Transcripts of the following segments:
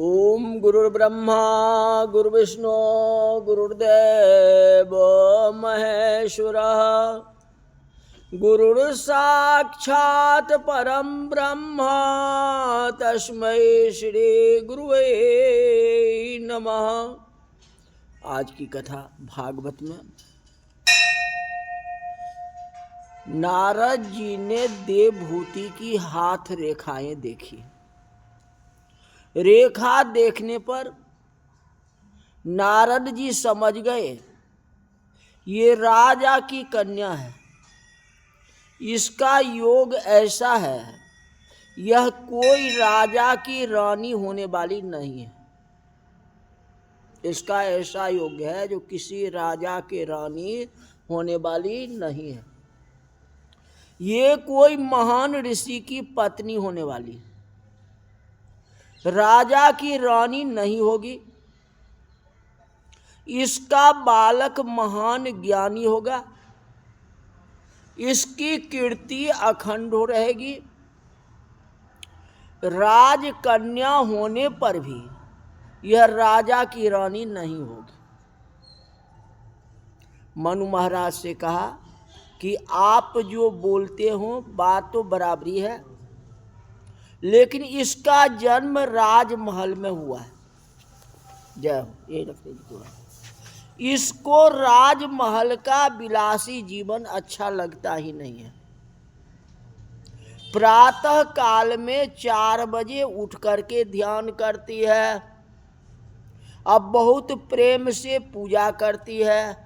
ओम गुरुर्ब्रह्मा गुरुर्विष्णु गुरुर्देव महेश्वरः गुरुर्साक्षात् परम ब्रह्म तस्मै श्री गुरुवे नमः। आज की कथा भागवत में नारद जी ने देवभूति की हाथ रेखाएं देखी। रेखा देखने पर नारद जी समझ गए ये राजा की कन्या है, इसका योग ऐसा है, यह कोई राजा की रानी होने वाली नहीं है। इसका ऐसा योग है जो किसी राजा के रानी होने वाली नहीं है। ये कोई महान ऋषि की पत्नी होने वाली है, राजा की रानी नहीं होगी। इसका बालक महान ज्ञानी होगा, इसकी कीर्ति अखंड हो रहेगी। राजकन्या होने पर भी यह राजा की रानी नहीं होगी। मनु महाराज से कहा कि आप जो बोलते हो बात तो बराबरी है, लेकिन इसका जन्म राजमहल में हुआ है। जय हो, ये रखते जी। इसको राजमहल का विलासी जीवन अच्छा लगता ही नहीं है। प्रातः काल में 4 बजे उठ करके ध्यान करती है, अब बहुत प्रेम से पूजा करती है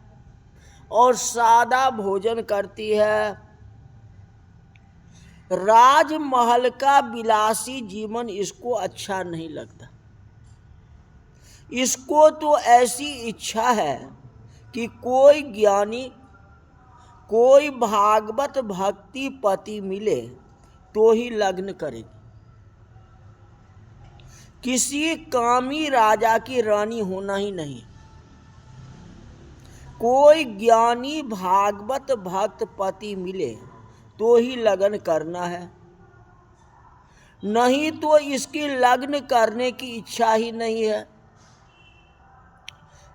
और सादा भोजन करती है। राजमहल का विलासी जीवन इसको अच्छा नहीं लगता। इसको तो ऐसी इच्छा है कि कोई ज्ञानी, कोई भागवत भक्ति पति मिले तो ही लग्न करेगी। किसी कामी राजा की रानी होना ही नहीं। कोई ज्ञानी भागवत भक्त पति मिले तो ही लगन करना है, नहीं तो इसकी लग्न करने की इच्छा ही नहीं है।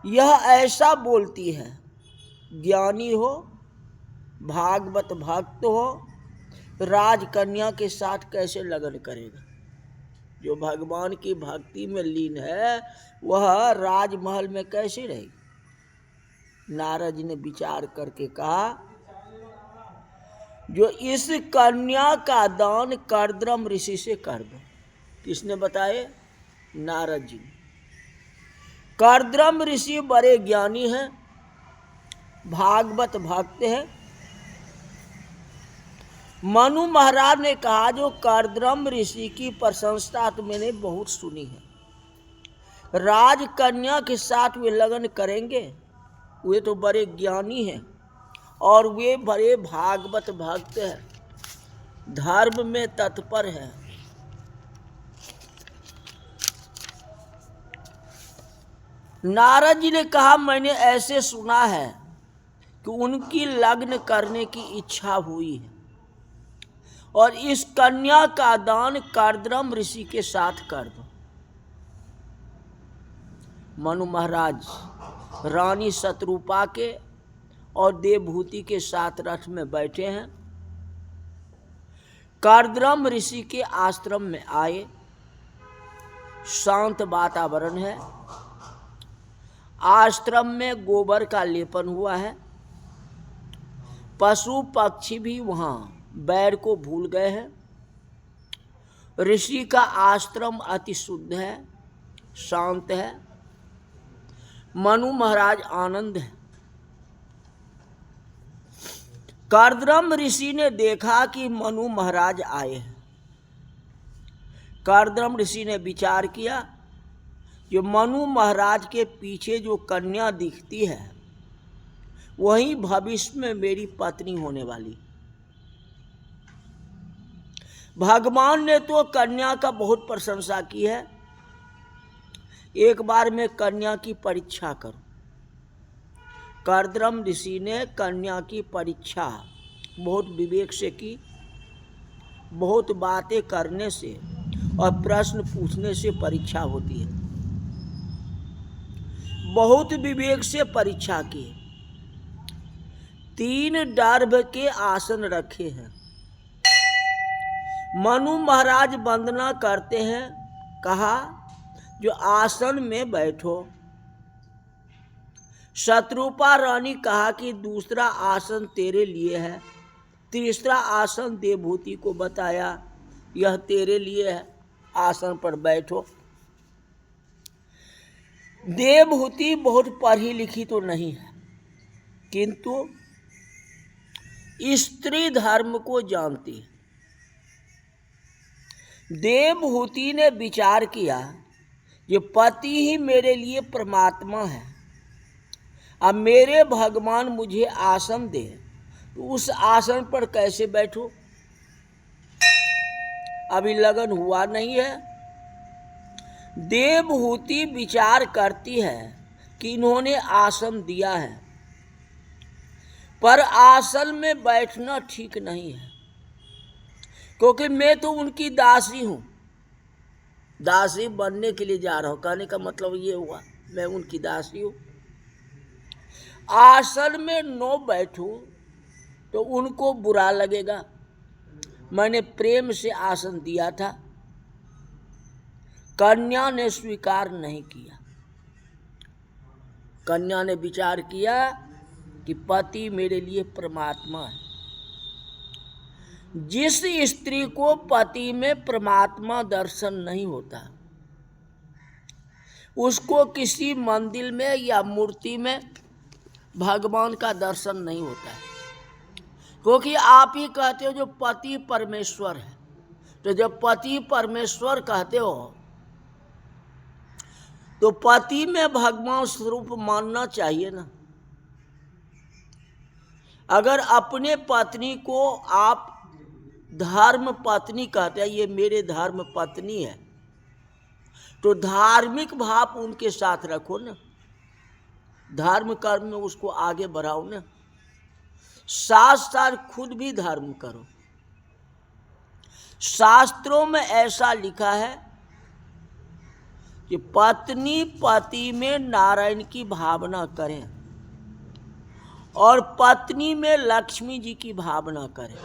यह ऐसा बोलती है, ज्ञानी हो, भागवत भक्त हो, राजकन्या के साथ कैसे लगन करेगा। जो भगवान की भक्ति में लीन है वह राजमहल में कैसे रहेगी। नारद जी ने विचार करके कहा, जो इस कन्या का दान कर्दम ऋषि से कर दो। किसने बताए? नारद जी। कर्दम ऋषि बड़े ज्ञानी हैं, भागवत भक्त हैं। मनु महाराज ने कहा, जो कर्दम ऋषि की प्रशंसा तो मैंने बहुत सुनी है। राजकन्या के साथ वे लगन करेंगे, वे तो बड़े ज्ञानी हैं और वे बड़े भागवत भक्त हैं, धर्म में तत्पर हैं। नारद जी ने कहा, मैंने ऐसे सुना है कि उनकी लग्न करने की इच्छा हुई है और इस कन्या का दान कर्दम ऋषि के साथ कर दो। मनु महाराज रानी शत्रुपा के और देवभूति के साथ रथ में बैठे हैं। कर्दम ऋषि के आश्रम में आए। शांत वातावरण है। आश्रम में गोबर का लेपन हुआ है। पशु पक्षी भी वहां बैर को भूल गए हैं। ऋषि का आश्रम अति शुद्ध है, शांत है। मनु महाराज आनंद है। कर्दम ऋषि ने देखा कि मनु महाराज आए हैं। कर्दम ऋषि ने विचार किया कि मनु महाराज के पीछे जो कन्या दिखती है वही भविष्य में मेरी पत्नी होने वाली। भगवान ने तो कन्या का बहुत प्रशंसा की है, एक बार मैं कन्या की परीक्षा करूं। कर्दम ऋषि ने कन्या की परीक्षा बहुत विवेक से की। बहुत बातें करने से और प्रश्न पूछने से परीक्षा होती है। बहुत विवेक से परीक्षा की। 3 डार्भ के आसन रखे हैं। मनु महाराज वंदना करते हैं, कहा जो आसन में बैठो। शत्रुपा रानी कहा कि दूसरा आसन तेरे लिए है। तीसरा आसन देवभूति को बताया, यह तेरे लिए है, आसन पर बैठो। देवभूति बहुत पढ़ी लिखी तो नहीं है, किंतु स्त्री धर्म को जानती है। देवभूति ने विचार किया, ये पति ही मेरे लिए परमात्मा है, अब मेरे भगवान मुझे आसन दे तो उस आसन पर कैसे बैठूं? अभी लगन हुआ नहीं है। देवहूति विचार करती है कि इन्होंने आसन दिया है, पर आसन में बैठना ठीक नहीं है, क्योंकि मैं तो उनकी दासी हूं। दासी बनने के लिए जा रहा हूं, कहने का मतलब ये हुआ मैं उनकी दासी हूं। आसन में न बैठूं तो उनको बुरा लगेगा। मैंने प्रेम से आसन दिया था, कन्या ने स्वीकार नहीं किया। कन्या ने विचार किया कि पति मेरे लिए परमात्मा है। जिस स्त्री को पति में परमात्मा दर्शन नहीं होता, उसको किसी मंदिर में या मूर्ति में भगवान का दर्शन नहीं होता है, क्योंकि आप ही कहते हो जो पति परमेश्वर है। तो जब पति परमेश्वर कहते हो तो पति में भगवान स्वरूप मानना चाहिए ना। अगर अपने पत्नी को आप धर्म पत्नी कहते हैं, ये मेरे धर्म पत्नी है, तो धार्मिक भाव उनके साथ रखो ना, धर्म कर्म में उसको आगे बढ़ाओ ना, साथ साथ खुद भी धर्म करो। शास्त्रों में ऐसा लिखा है कि पत्नी पति में नारायण की भावना करें और पत्नी में लक्ष्मी जी की भावना करें,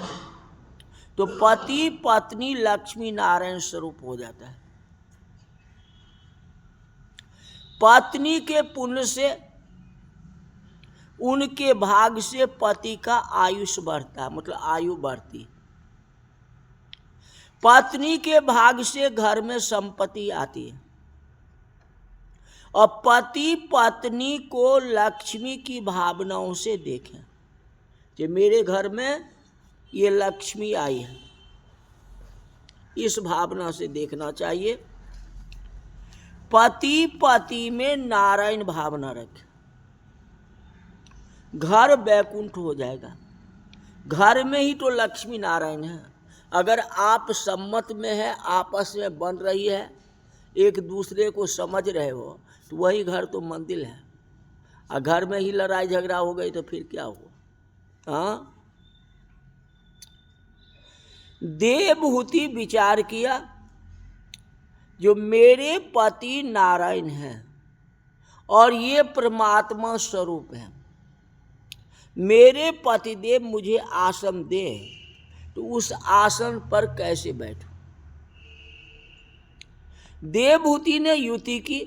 तो पति पत्नी लक्ष्मी नारायण स्वरूप हो जाता है। पत्नी के पुण्य से, उनके भाग से पति का आयुष बढ़ता, मतलब आयु बढ़ती। पत्नी के भाग से घर में संपत्ति आती है, और पति पत्नी को लक्ष्मी की भावनाओं से देखें कि मेरे घर में ये लक्ष्मी आई है, इस भावना से देखना चाहिए। पति पति में नारायण भावना रखें, घर वैकुंठ हो जाएगा। घर में ही तो लक्ष्मी नारायण है। अगर आप सम्मत में है, आपस में बन रही है, एक दूसरे को समझ रहे हो, तो वही घर तो मंदिर है। और घर में ही लड़ाई झगड़ा हो गई तो फिर क्या हुआ? हाँ। देवहूति विचार किया, जो मेरे पति नारायण हैं और ये परमात्मा स्वरूप है, मेरे पतिदेव मुझे आसन दे तो उस आसन पर कैसे बैठूं? देवहूति ने युति की,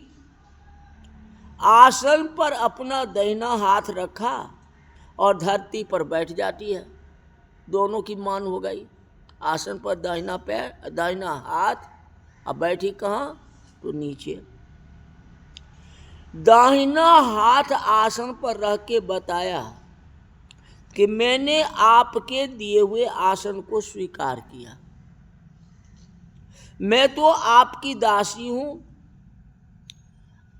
आसन पर अपना दाहिना हाथ रखा और धरती पर बैठ जाती है। दोनों की मान हो गई। आसन पर दाहिना पैर, दाहिना हाथ, अब बैठी कहाँ? तो नीचे। दाहिना हाथ आसन पर रख के बताया कि मैंने आपके दिए हुए आसन को स्वीकार किया, मैं तो आपकी दासी हूं,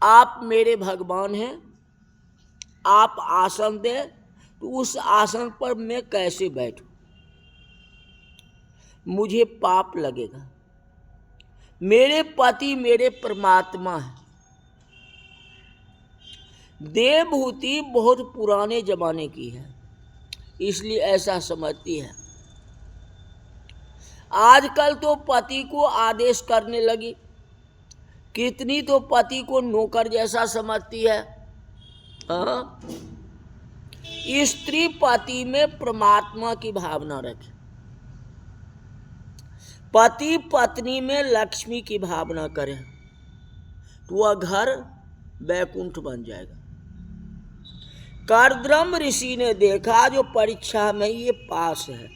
आप मेरे भगवान हैं, आप आसन दे तो उस आसन पर मैं कैसे बैठूं? मुझे पाप लगेगा। मेरे पति मेरे परमात्मा है। देवहूति बहुत पुराने जमाने की है, इसलिए ऐसा समझती है। आजकल तो पति को आदेश करने लगी, कितनी तो पति को नौकर जैसा समझती है। हाँ? स्त्री पति में परमात्मा की भावना रखे, पति पत्नी में लक्ष्मी की भावना करे तो वह घर वैकुंठ बन जाएगा। कर्दम ऋषि ने देखा जो परीक्षा में ये पास है,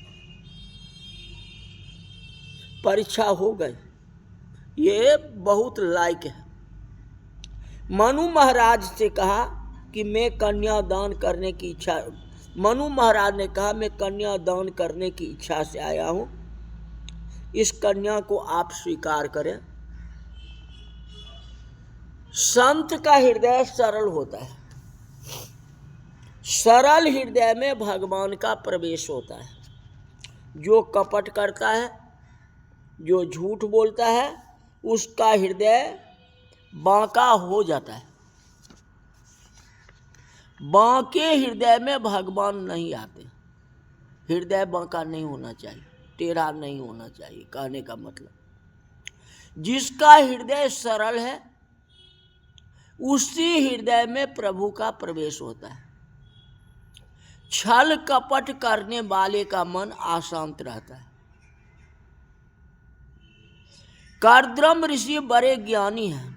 परीक्षा हो गई, ये बहुत लायक है। मनु महाराज से कहा कि मैं कन्यादान करने की इच्छा, मनु महाराज ने कहा मैं कन्यादान करने की इच्छा से आया हूं, इस कन्या को आप स्वीकार करें। संत का हृदय सरल होता है, सरल हृदय में भगवान का प्रवेश होता है। जो कपट करता है, जो झूठ बोलता है, उसका हृदय बांका हो जाता है। बांके हृदय में भगवान नहीं आते। हृदय बांका नहीं होना चाहिए, टेढ़ा नहीं होना चाहिए। कहने का मतलब जिसका हृदय सरल है उसी हृदय में प्रभु का प्रवेश होता है। छल कपट करने वाले का मन अशांत रहता है। कर्दम ऋषि बड़े ज्ञानी हैं,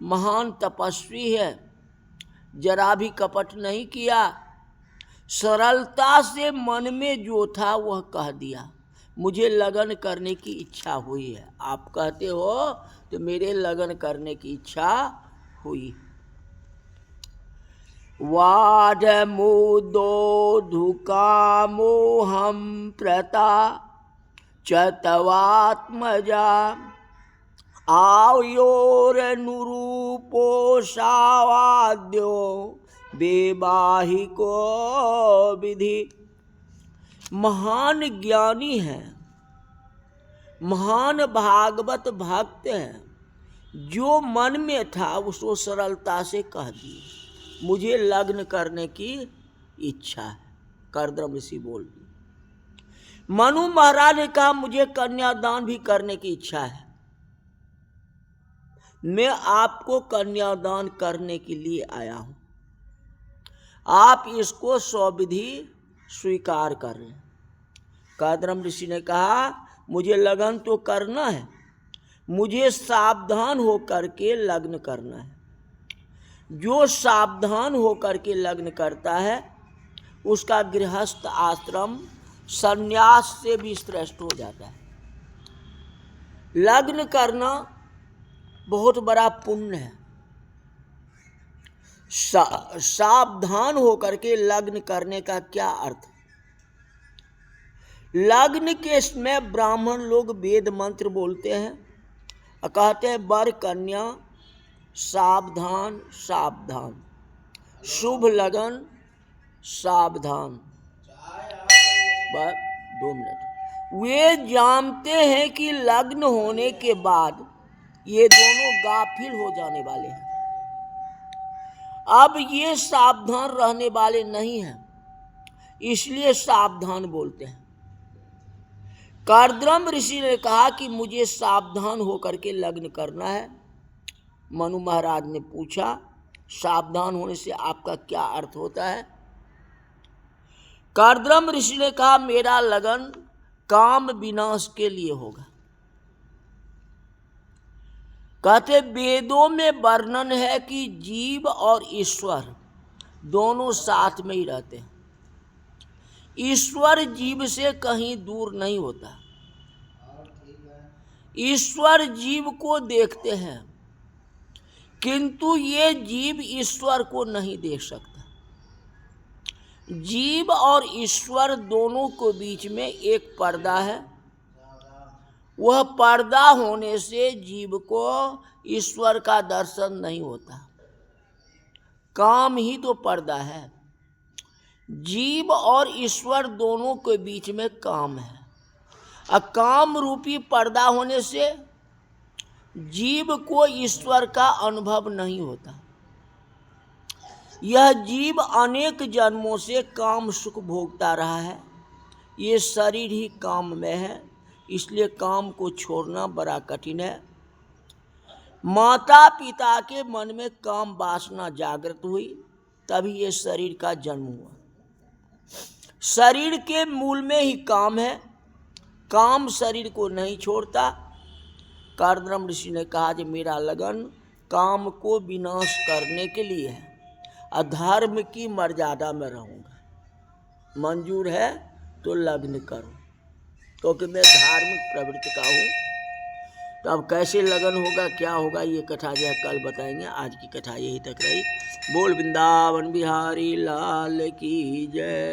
महान तपस्वी है, जरा भी कपट नहीं किया, सरलता से मन में जो था वह कह दिया। मुझे लगन करने की इच्छा हुई है। आप कहते हो तो मेरे लगन करने की इच्छा हुई। वाड मुदो धुकामोहम प्रता चतवात्मजा आयोर नुरूपो सावाद्यो वैवाहिको विधि। महान ज्ञानी है, महान भागवत भक्त हैं, जो मन में था उसको सरलता से कह दिए, मुझे लग्न करने की इच्छा है। कर्दम ऋषि बोल दिए। मनु महाराज ने कहा मुझे कन्यादान भी करने की इच्छा है, मैं आपको कन्यादान करने के लिए आया हूं, आप इसको स्वविधि स्वीकार कर लें। कर्दम ऋषि ने कहा मुझे लगन तो करना है, मुझे सावधान होकर के लग्न करना है। जो सावधान होकर के लग्न करता है उसका गृहस्थ आश्रम संन्यास से भी श्रेष्ठ हो जाता है। लग्न करना बहुत बड़ा पुण्य है। सावधान होकर के लग्न करने का क्या अर्थ? लग्न के समय ब्राह्मण लोग वेद मंत्र बोलते हैं और कहते हैं वर कन्या सावधान सावधान, शुभ लगन सावधान। 2 मिनट। वे जानते हैं कि लग्न होने के बाद ये दोनों गाफिल हो जाने वाले हैं। अब ये सावधान रहने वाले नहीं हैं, इसलिए सावधान बोलते हैं। कर्दम ऋषि ने कहा कि मुझे सावधान होकर के लग्न करना है। मनु महाराज ने पूछा सावधान होने से आपका क्या अर्थ होता है? कर्दम ऋषि ने कहा मेरा लगन काम विनाश के लिए होगा। कहते वेदों में वर्णन है कि जीव और ईश्वर दोनों साथ में ही रहते हैं। ईश्वर जीव से कहीं दूर नहीं होता। ईश्वर जीव को देखते हैं किंतु ये जीव ईश्वर को नहीं देख सकता। जीव और ईश्वर दोनों के बीच में एक पर्दा है। वह पर्दा होने से जीव को ईश्वर का दर्शन नहीं होता। काम ही तो पर्दा है। जीव और ईश्वर दोनों के बीच में काम है। काम रूपी पर्दा होने से जीव को ईश्वर का अनुभव नहीं होता। यह जीव अनेक जन्मों से काम सुख भोगता रहा है। ये शरीर ही काम में है, इसलिए काम को छोड़ना बड़ा कठिन है। माता पिता के मन में काम वासना जागृत हुई, तभी ये शरीर का जन्म हुआ। शरीर के मूल में ही काम है, काम शरीर को नहीं छोड़ता। कारदम ऋषि ने कहा कि मेरा लगन काम को विनाश करने के लिए है, अधर्म की मर्यादा में रहूंगा। मंजूर है तो लग्न करो, क्योंकि मैं धार्मिक प्रवृत्ति का हूँ। तो अब कैसे लगन होगा, क्या होगा, ये कथा जो है कल बताएंगे। आज की कथा यही तक रही। बोल वृंदावन बिहारी लाल की जय।